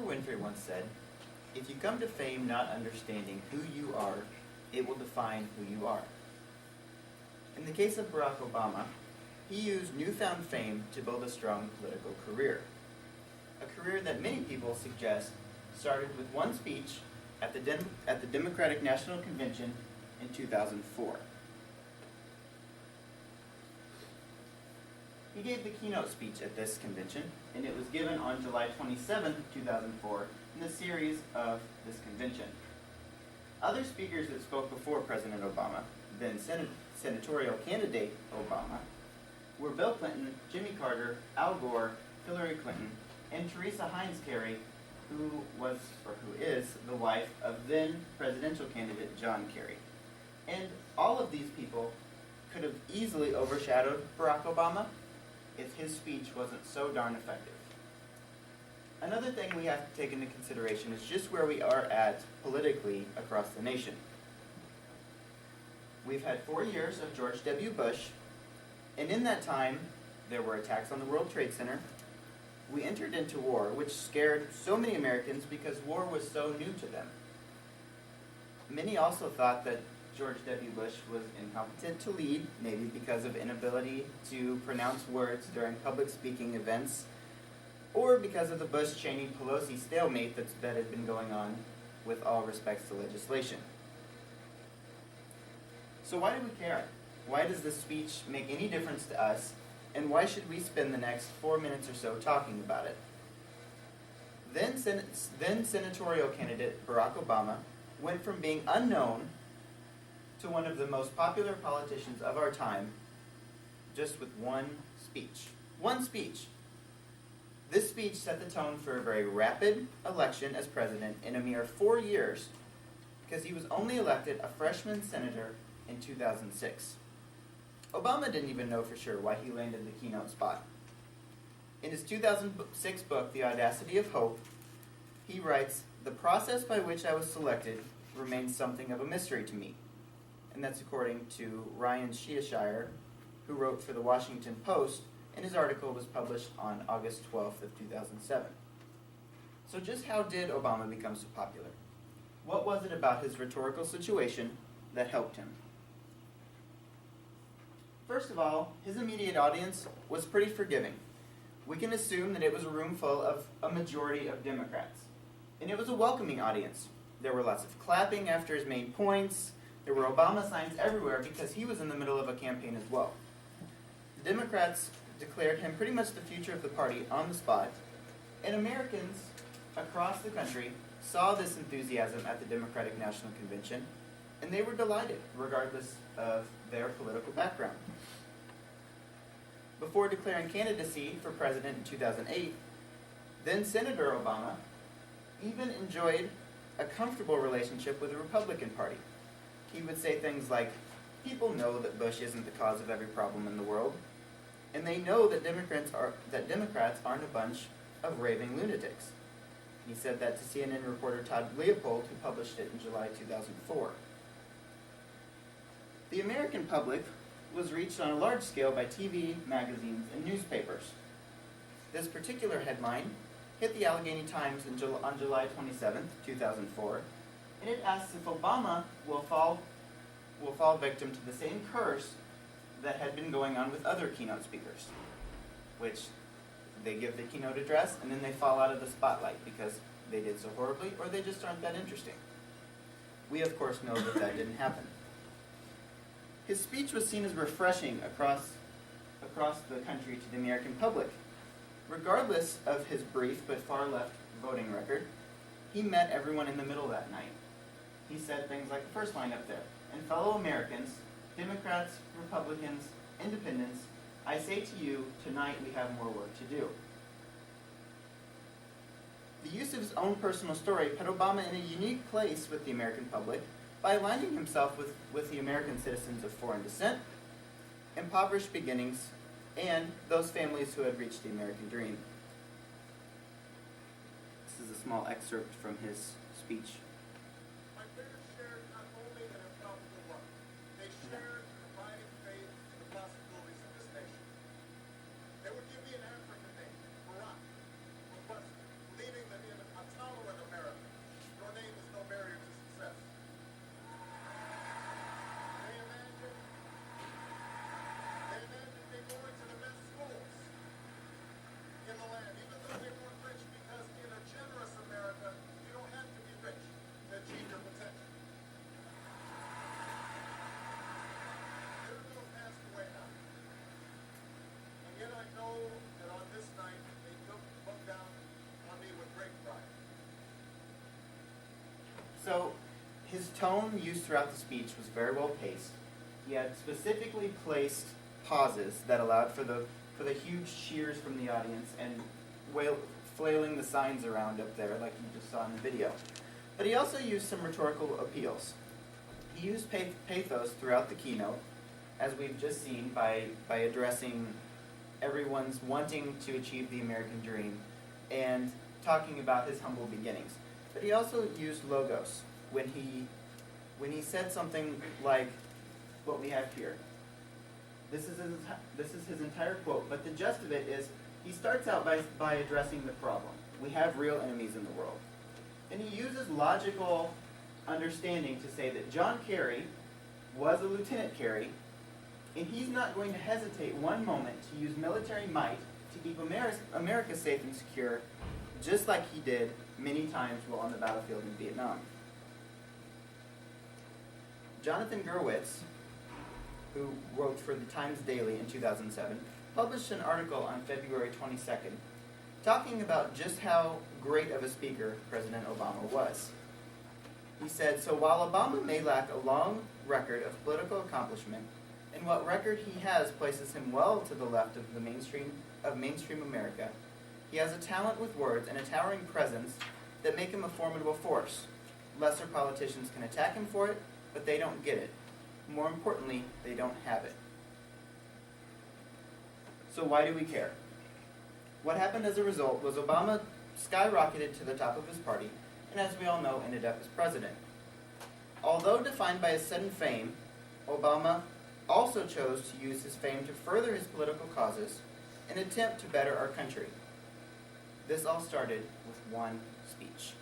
Winfrey once said, "If you come to fame not understanding who you are, it will define who you are." In the case of Barack Obama, he used newfound fame to build a strong political career. A career that many people suggest started with one speech at the Democratic National Convention in 2004. He gave the keynote speech at this convention, and it was given on July 27, 2004, in the series of this convention. Other speakers that spoke before President Obama, then senatorial candidate Obama, were Bill Clinton, Jimmy Carter, Al Gore, Hillary Clinton, and Teresa Heinz Kerry, who is the wife of then presidential candidate John Kerry. And all of these people could have easily overshadowed Barack Obama if his speech wasn't so darn effective. Another thing we have to take into consideration is just where we are at politically across the nation. We've had 4 years of George W. Bush, and in that time, there were attacks on the World Trade Center. We entered into war, which scared so many Americans because war was so new to them. Many also thought that George W. Bush was incompetent to lead, maybe because of inability to pronounce words during public speaking events, or because of the Bush-Cheney-Pelosi stalemate that had been going on with all respects to legislation. So why do we care? Why does this speech make any difference to us, and why should we spend the next 4 minutes or so talking about it? Then senatorial candidate Barack Obama went from being unknown to one of the most popular politicians of our time just with one speech. One speech. This speech set the tone for a very rapid election as president in a mere 4 years because he was only elected a freshman senator in 2006. Obama didn't even know for sure why he landed the keynote spot. In his 2006 book, The Audacity of Hope, he writes, "The process by which I was selected remains something of a mystery to me." And that's according to Ryan Sheashire, who wrote for the Washington Post, and his article was published on August 12th of 2007. So just how did Obama become so popular? What was it about his rhetorical situation that helped him? First of all, his immediate audience was pretty forgiving. We can assume that it was a room full of a majority of Democrats. And it was a welcoming audience. There were lots of clapping after his main points. There were Obama signs everywhere because he was in the middle of a campaign as well. The Democrats declared him pretty much the future of the party on the spot, and Americans across the country saw this enthusiasm at the Democratic National Convention, and they were delighted, regardless of their political background. Before declaring candidacy for president in 2008, then Senator Obama even enjoyed a comfortable relationship with the Republican Party. He would say things like, "People know that Bush isn't the cause of every problem in the world, and they know that Democrats aren't a bunch of raving lunatics." He said that to CNN reporter Todd Leopold, who published it in July 2004. The American public was reached on a large scale by TV, magazines, and newspapers. This particular headline hit the Allegheny Times on July 27, 2004, and it asks if Obama will fall victim to the same curse that had been going on with other keynote speakers, which they give the keynote address and then they fall out of the spotlight because they did so horribly or they just aren't that interesting. We of course know that that didn't happen. His speech was seen as refreshing across the country to the American public. Regardless of his brief but far left voting record, he met everyone in the middle that night. He said things like the first line up there, "And fellow Americans, Democrats, Republicans, Independents, I say to you, tonight we have more work to do." The use of his own personal story put Obama in a unique place with the American public by aligning himself with the American citizens of foreign descent, impoverished beginnings, and those families who had reached the American dream. This is a small excerpt from his speech. My parents shared not only an improbable work, they shared an abiding faith in the possibilities of this nation. They would give me an African name, Barack, or Buster, believing that in a time So his tone used throughout the speech was very well paced. He had specifically placed pauses that allowed for the huge cheers from the audience and flailing the signs around up there like you just saw in the video. But he also used some rhetorical appeals. He used pathos throughout the keynote, as we've just seen by addressing everyone's wanting to achieve the American dream and talking about his humble beginnings. But he also used logos when he said something like what we have here. This is his entire quote, but the gist of it is he starts out by addressing the problem. We have real enemies in the world. And he uses logical understanding to say that John Kerry was a Lieutenant Kerry, and he's not going to hesitate one moment to use military might to keep America safe and secure, just like he did many times while on the battlefield in Vietnam. Jonathan Gerwitz, who wrote for the Times Daily in 2007, published an article on February 22nd talking about just how great of a speaker President Obama was. He said, "So while Obama may lack a long record of political accomplishment, and what record he has places him well to the left of mainstream America, he has a talent with words and a towering presence that make him a formidable force. Lesser politicians can attack him for it, but they don't get it. More importantly, they don't have it." So why do we care? What happened as a result was Obama skyrocketed to the top of his party, and as we all know, ended up as president. Although defined by his sudden fame, Obama also chose to use his fame to further his political causes and attempt to better our country. This all started with one speech.